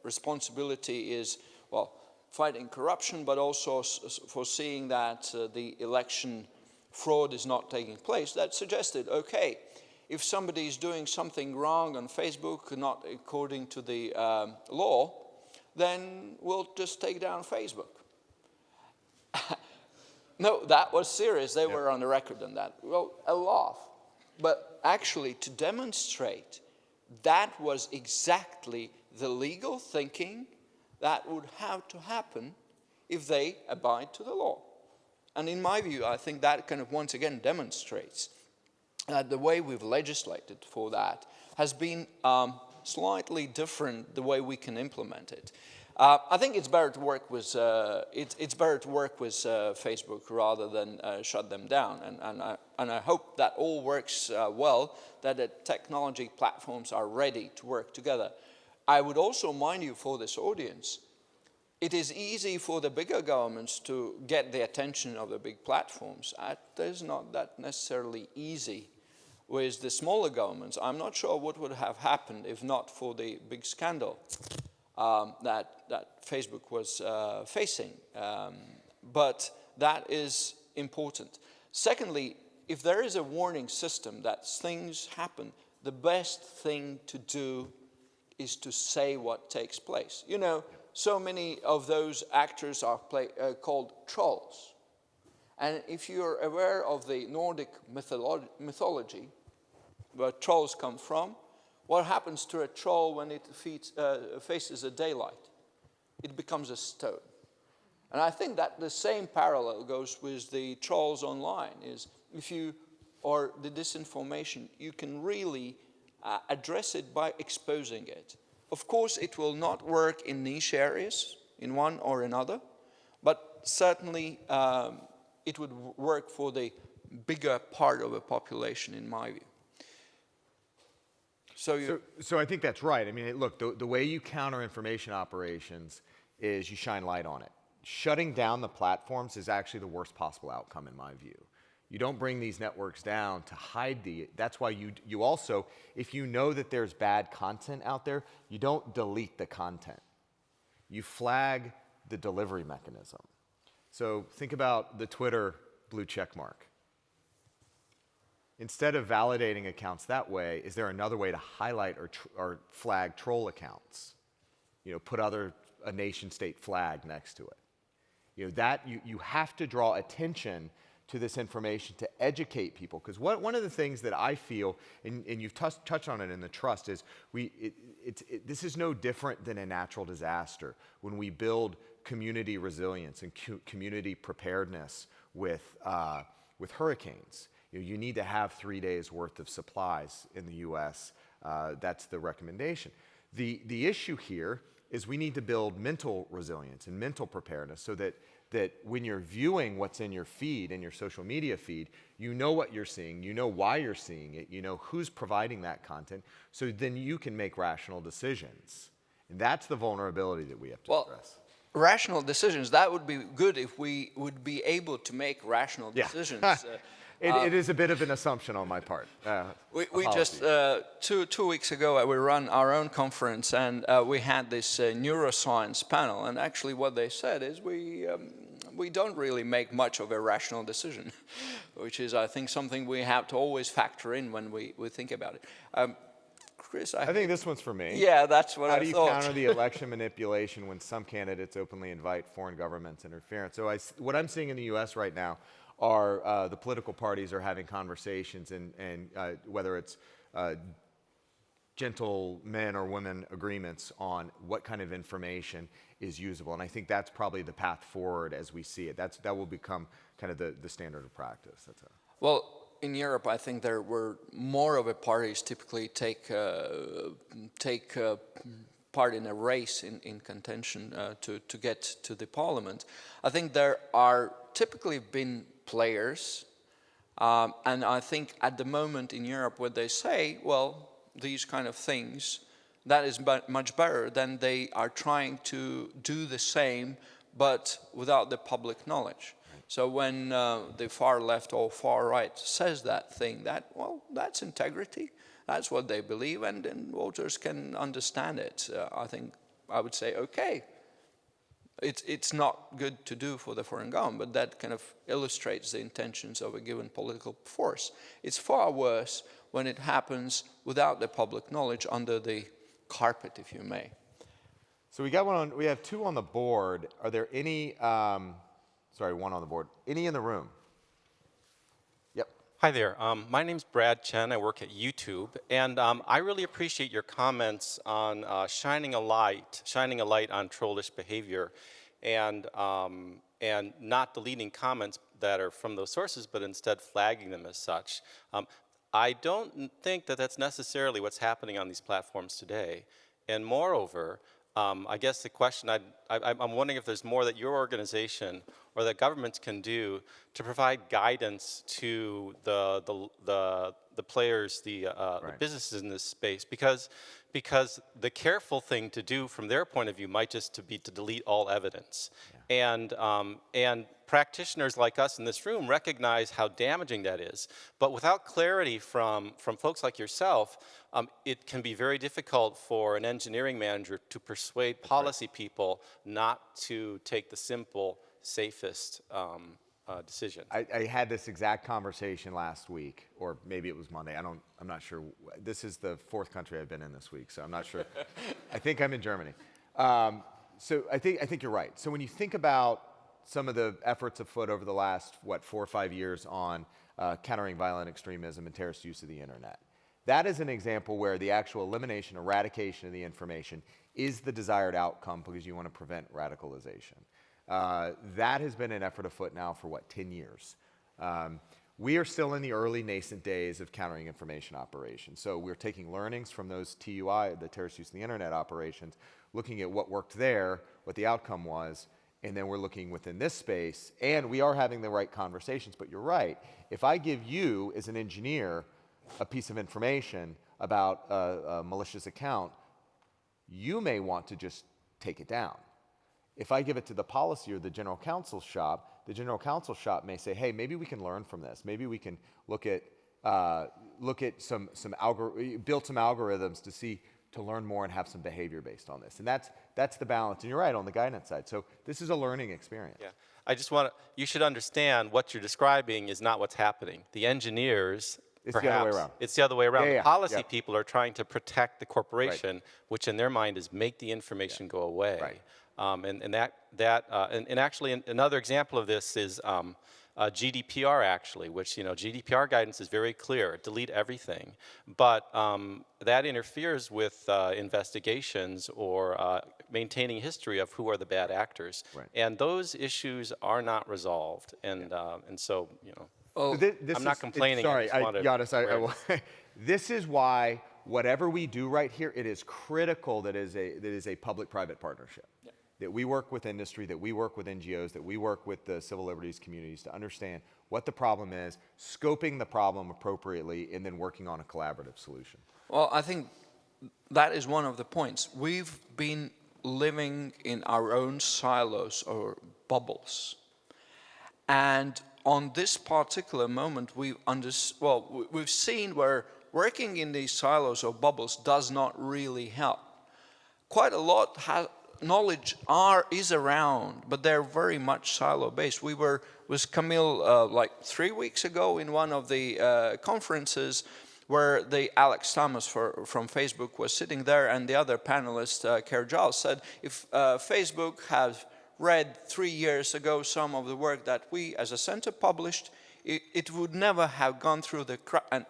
responsibility is, well, fighting corruption, but also foreseeing that the election fraud is not taking place. That suggested, okay, if somebody is doing something wrong on Facebook, not according to the law, then we'll just take down Facebook. No, that was serious. They were on the record on that. Well, a laugh. But actually, to demonstrate that was exactly the legal thinking that would have to happen if they abide to the law. And in my view, I think that kind of once again demonstrates that the way we've legislated for that has been slightly different the way we can implement it. I think it's better to work with Facebook rather than shut them down, and I hope that all works well. That the technology platforms are ready to work together. I would also mind you for this audience, it is easy for the bigger governments to get the attention of the big platforms. That is not that necessarily easy with the smaller governments. I'm not sure what would have happened if not for the big scandal that Facebook was facing. But that is important. Secondly, if there is a warning system that things happen, the best thing to do is to say what takes place. You know, so many of those actors are called trolls. And if you're aware of the Nordic mythology, where trolls come from, what happens to a troll when it faces the daylight? It becomes a stone. And I think that the same parallel goes with the trolls online, is if you, or the disinformation, you can really address it by exposing it. Of course, it will not work in niche areas, in one or another, but certainly it would work for bigger part of a population, in my view. So I think that's right. I mean, look, the way you counter information operations is you shine light on it. Shutting down the platforms is actually the worst possible outcome in my view. You don't bring these networks down to hide that's why you also, if you know that there's bad content out there, you don't delete the content. You flag the delivery mechanism. So think about the Twitter blue check mark. Instead of validating accounts that way, is there another way to highlight or flag troll accounts? You know, put a nation state flag next to it. You know, you have to draw attention to this information to educate people. Because one of the things that I feel, and you've touched on it in the trust, is this is no different than a natural disaster. When we build community resilience and community preparedness with hurricanes, you need to have 3 days worth of supplies in the U.S. That's the recommendation. The issue here is we need to build mental resilience and mental preparedness so that when you're viewing what's in your feed, in your social media feed, you know what you're seeing, you know why you're seeing it, you know who's providing that content, so then you can make rational decisions. And that's the vulnerability that we have to address. Rational decisions, that would be good if we would be able to make rational decisions. It is a bit of an assumption on my part. We just, 2 weeks ago, we ran our own conference, and we had this neuroscience panel, and actually what they said is we don't really make much of a rational decision, which is, I think, something we have to always factor in when we think about it. Chris, I think this one's for me. Yeah, that's what I thought. How do you counter the election manipulation when some candidates openly invite foreign governments interference? So what I'm seeing in the U.S. right now are the political parties are having conversations, and whether it's gentlemen or women agreements on what kind of information is usable. And I think that's probably the path forward as we see it. That will become kind of the standard of practice. Well, in Europe, I think there were more of the parties typically take part in a race in contention to get to the parliament. I think there are typically been players, and I think at the moment in Europe where they say, well, these kind of things, that is much better than they are trying to do the same, but without the public knowledge. So when the far left or far right says that thing, that's integrity, that's what they believe, and then voters can understand it. I would say, okay, it's not good to do for the foreign government, but that kind of illustrates the intentions of a given political force. It's far worse when it happens without the public knowledge, under the carpet, if you may. So we have two on the board. Are there any, one on the board. Any in the room? Yep. Hi there. My name's Brad Chen. I work at YouTube, and I really appreciate your comments on shining a light on trollish behavior, and not deleting comments that are from those sources, but instead flagging them as such. I don't think that that's necessarily what's happening on these platforms today, and moreover, I guess the question I'm wondering if there's more that your organization or that governments can do to provide guidance to the players, the businesses in this space, because the careful thing to do from their point of view might just be to delete all evidence, and practitioners like us in this room recognize how damaging that is. But without clarity from folks like yourself, it can be very difficult for an engineering manager to persuade policy people not to take the simple, safest decision. I had this exact conversation last week, or maybe it was Monday. I'm not sure. This is the fourth country I've been in this week, so I'm not sure. I think I'm in Germany. So I think you're right. So when you think about some of the efforts afoot over the last, 4 or 5 years on countering violent extremism and terrorist use of the internet, that is an example where the actual elimination, eradication of the information is the desired outcome because you want to prevent radicalization. That has been an effort afoot now for 10 years. We are still in the early nascent days of countering information operations. So we're taking learnings from those TUI, the terrorist use of the internet operations, looking at what worked there, what the outcome was, and then we're looking within this space, and we are having the right conversations. But you're right. If I give you, as an engineer, a piece of information about a malicious account, you may want to just take it down. If I give it to the policy or the general counsel's shop, the general counsel shop may say, hey, maybe we can learn from this. Maybe we can look at build some algorithms to learn more and have some behavior based on this. And that's the balance. And you're right on the guidance side. So this is a learning experience. Yeah, you should understand what you're describing is not what's happening. The engineers It's the other way perhaps. around. It's the other way around. Yeah, yeah, The policy yeah. people are trying to protect the corporation, which in their mind is make the information go away. Right. And actually another example of this is GDPR actually, which GDPR guidance is very clear: delete everything. But that interferes with investigations or maintaining history of who are the bad actors, Right. and those issues are not resolved. And so Well, So this I'm not is- complaining, I Sorry, just wanted Giannis, I awareness. will. This is why whatever we do right here, it is critical that it is a public-private partnership. That we work with industry, that we work with NGOs, that we work with the civil liberties communities to understand what the problem is, scoping the problem appropriately, and then working on a collaborative solution. Well, I think that is one of the points. We've been living in our own silos or bubbles. And on this particular moment, we've seen where working in these silos or bubbles does not really help. Quite a lot knowledge is around, but they're very much silo-based. We were with Camille like 3 weeks ago in one of the conferences where Alex Thomas from Facebook was sitting there, and the other panelist, Kerr Giles, said if Facebook has read 3 years ago some of the work that we as a center published, it would never have gone through and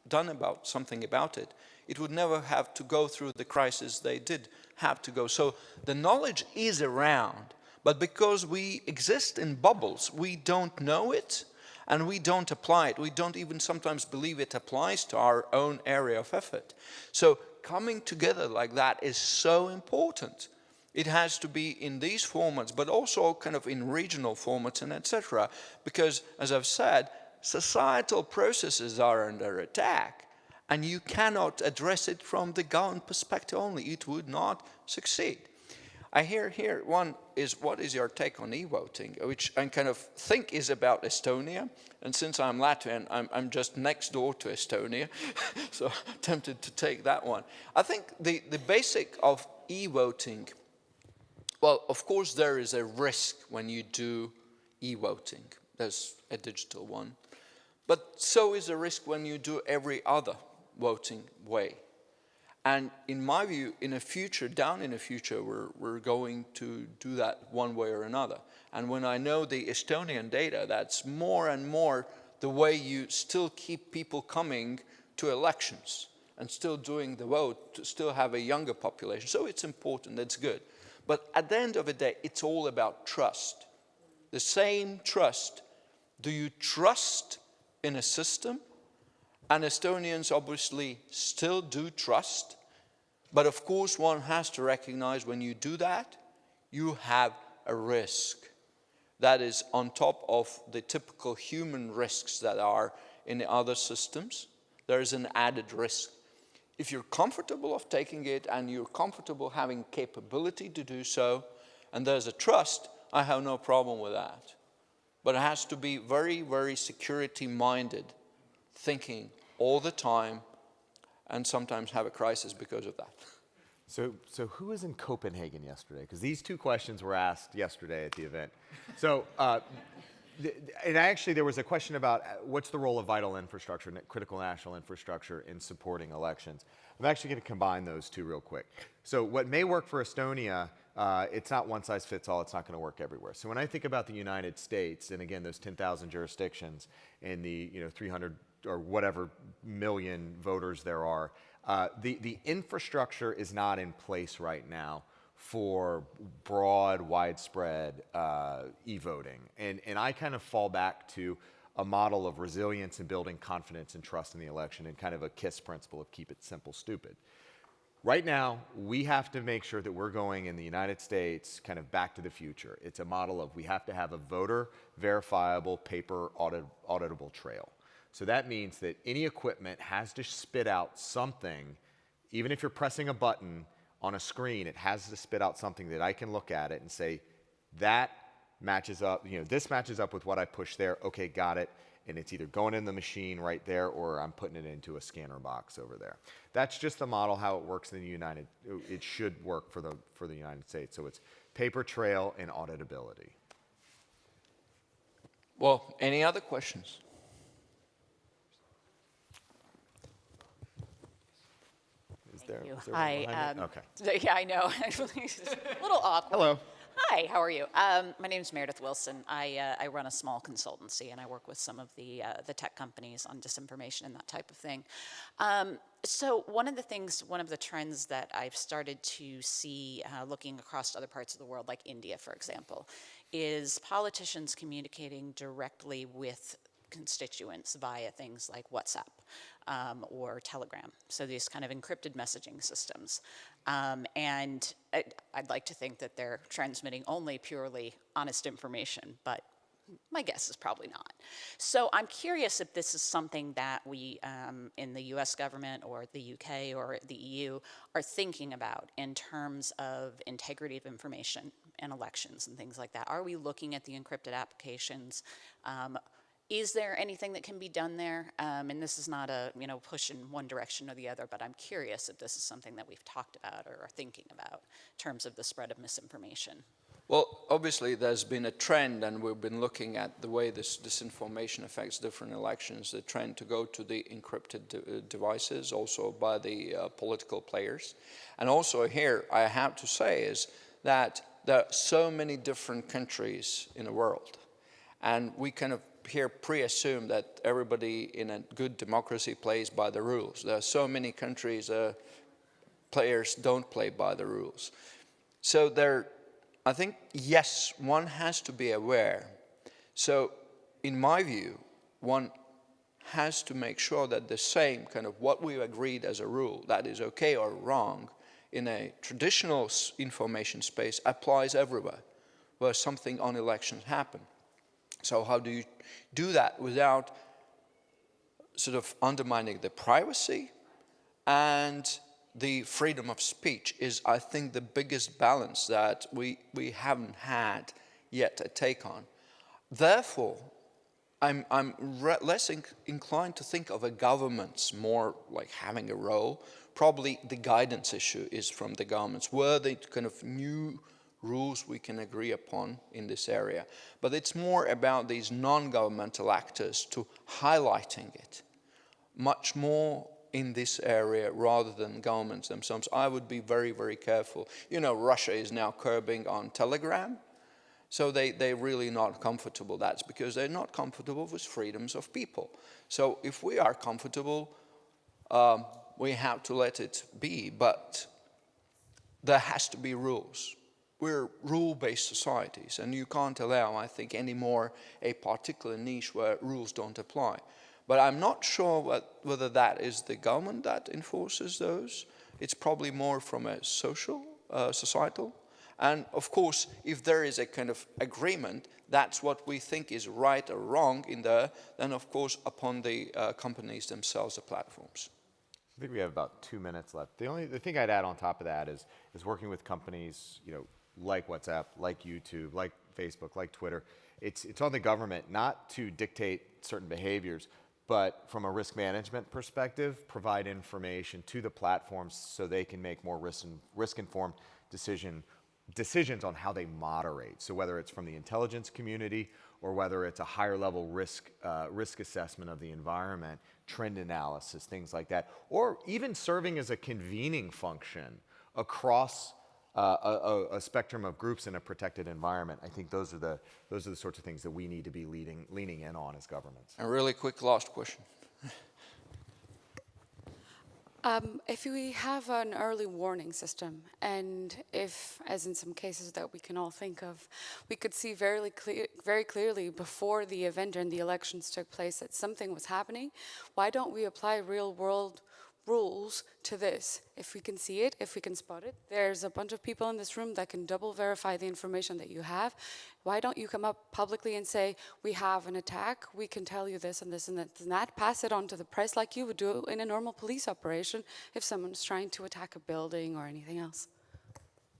done something about it. It would never have to go through the crisis they did have to go. So the knowledge is around, but because we exist in bubbles, we don't know it and we don't apply it. We don't even sometimes believe it applies to our own area of effort. So coming together like that is so important. It has to be in these formats, but also kind of in regional formats and etc. Because, as I've said, societal processes are under attack, and you cannot address it from the government perspective only. It would not succeed. I hear here one is, what is your take on e-voting, which I kind of think is about Estonia. And since I'm Latvian, I'm just next door to Estonia, so I'm tempted to take that one. I think the basic of e-voting, well, of course there is a risk when you do e-voting. There's a digital one. But so is a risk when you do every other voting way. And in my view, in the future, we're going to do that one way or another. And when I know the Estonian data, that's more and more the way you still keep people coming to elections and still doing the vote, to still have a younger population. So it's important, that's good. But at the end of the day, it's all about trust. The same trust. Do you trust in a system? And Estonians obviously still do trust. But of course, one has to recognize when you do that, you have a risk that is on top of the typical human risks that are in the other systems. There is an added risk. If you're comfortable of taking it and you're comfortable having capability to do so, and there's a trust, I have no problem with that. But it has to be very, very security-minded, thinking all the time, and sometimes have a crisis because of that. So who was in Copenhagen yesterday? Because these two questions were asked yesterday at the event. So, and actually there was a question about what's the role of vital infrastructure, critical national infrastructure in supporting elections. I'm actually going to combine those two real quick. So what may work for Estonia, it's not one size fits all. It's not going to work everywhere. So when I think about the United States, and again, those 10,000 jurisdictions and the 300 or whatever million voters there are, the infrastructure is not in place right now for broad, widespread e-voting. And I kind of fall back to a model of resilience and building confidence and trust in the election, and kind of a KISS principle of keep it simple, stupid. Right now, we have to make sure that we're going in the United States kind of back to the future. It's a model of we have to have a voter verifiable paper auditable trail. So that means that any equipment has to spit out something, even if you're pressing a button on a screen, it has to spit out something that I can look at it and say, that matches up, this matches up with what I pushed there, okay, got it, and it's either going in the machine right there or I'm putting it into a scanner box over there. That's just the model how it works in it should work for the United States. So it's paper trail and auditability. Well, any other questions? there? you. Was there one Hi. behind me? Okay. Yeah, I know. A little awkward. Hello. Hi, how are you? My name is Meredith Wilson. I run a small consultancy, and I work with some of the tech companies on disinformation and that type of thing. So one of the trends that I've started to see looking across other parts of the world, like India, for example, is politicians communicating directly with constituents via things like WhatsApp or Telegram. So these kind of encrypted messaging systems. And I'd like to think that they're transmitting only purely honest information, but my guess is probably not. So I'm curious if this is something that we in the US government or the UK or the EU are thinking about in terms of integrity of information in elections and things like that. Are we looking at the encrypted applications? Is there anything that can be done there? And this is not a push in one direction or the other, but I'm curious if this is something that we've talked about or are thinking about in terms of the spread of misinformation. Well, obviously there's been a trend, and we've been looking at the way this disinformation affects different elections, the trend to go to the encrypted devices, also by the political players. And also here, I have to say is that there are so many different countries in the world, and we kind of here pre-assume that everybody in a good democracy plays by the rules. There are so many countries, players don't play by the rules. So I think, yes, one has to be aware. So in my view, one has to make sure that the same kind of what we agreed as a rule, that is okay or wrong, in a traditional information space applies everywhere where something on elections happen. So how do you do that without sort of undermining the privacy and the freedom of speech is, I think, the biggest balance that we haven't had yet a take on. Therefore, I'm less inclined to think of a government's more like having a role. Probably the guidance issue is from the governments. Were they kind of new rules we can agree upon in this area? But it's more about these non-governmental actors to highlighting it much more in this area rather than governments themselves. I would be very, very careful. You know, Russia is now curbing on Telegram, so they're really not comfortable. That's because they're not comfortable with freedoms of people. So if we are comfortable, we have to let it be, but there has to be rules. We're rule-based societies, and you can't allow, I think, anymore a particular niche where rules don't apply. But I'm not sure whether that is the government that enforces those. It's probably more from a social, societal. And of course, if there is a kind of agreement, that's what we think is right or wrong in there, then of course upon the companies themselves, the platforms. I think we have about 2 minutes left. The thing I'd add on top of that is working with companies, like WhatsApp, like YouTube, like Facebook, like Twitter. It's on the government not to dictate certain behaviors, but from a risk management perspective, provide information to the platforms so they can make more risk-informed decisions on how they moderate. So whether it's from the intelligence community or whether it's a higher level risk assessment of the environment, trend analysis, things like that, or even serving as a convening function across a spectrum of groups in a protected environment. I think those are the sorts of things that we need to be leaning in on as governments. A really quick last question. If we have an early warning system, and if, as in some cases that we can all think of, we could see very clearly before the event and the elections took place that something was happening, why don't we apply real-world rules to this? If we can see it, if we can spot it, there's a bunch of people in this room that can double verify the information that you have. Why don't you come up publicly and say, we have an attack, we can tell you this and this and that, pass it on to the press like you would do in a normal police operation if someone's trying to attack a building or anything else?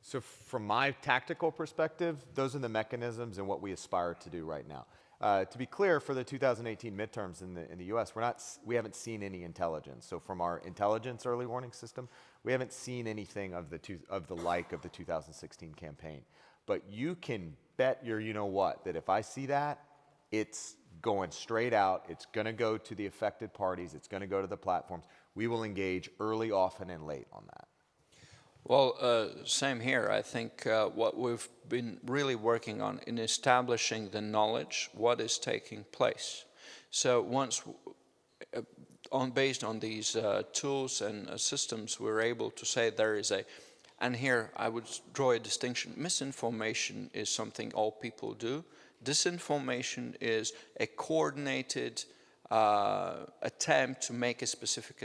So from my tactical perspective, those are the mechanisms and what we aspire to do right now. To be clear, for the 2018 midterms in the U.S., we haven't seen any intelligence. So from our intelligence early warning system, we haven't seen anything of the like of the 2016 campaign. But you can bet your you-know-what that if I see that, it's going straight out. It's going to go to the affected parties. It's going to go to the platforms. we will engage early, often, and late on that. Well, same here. I think what we've been really working on in establishing the knowledge, what is taking place. So once, based on these tools and systems, we're able to say there is a, and here I would draw a distinction. Misinformation is something all people do. Disinformation is a coordinated attempt to make a specific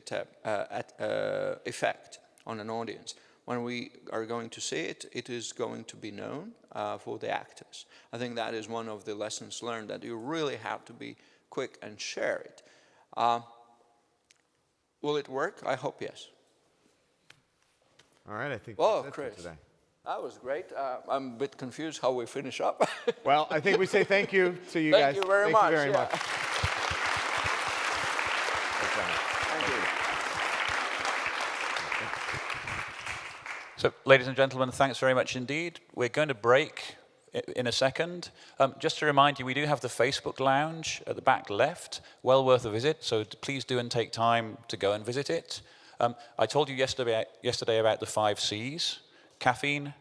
effect on an audience. When we are going to see it, it is going to be known for the actors. I think that is one of the lessons learned, that you really have to be quick and share it. Will it work? I hope yes. All right, I think Well, that's it Chris, for today. that was great. I'm a bit confused how we finish up. Well, I think we say thank you to you guys. Thank you very Thank much. you very yeah. much. Thank you. So, ladies and gentlemen, thanks very much indeed. We're going to break in a second. Just to remind you, we do have the Facebook Lounge at the back left, well worth a visit, so please do and take time to go and visit it. I told you yesterday about the 5 C's: caffeine,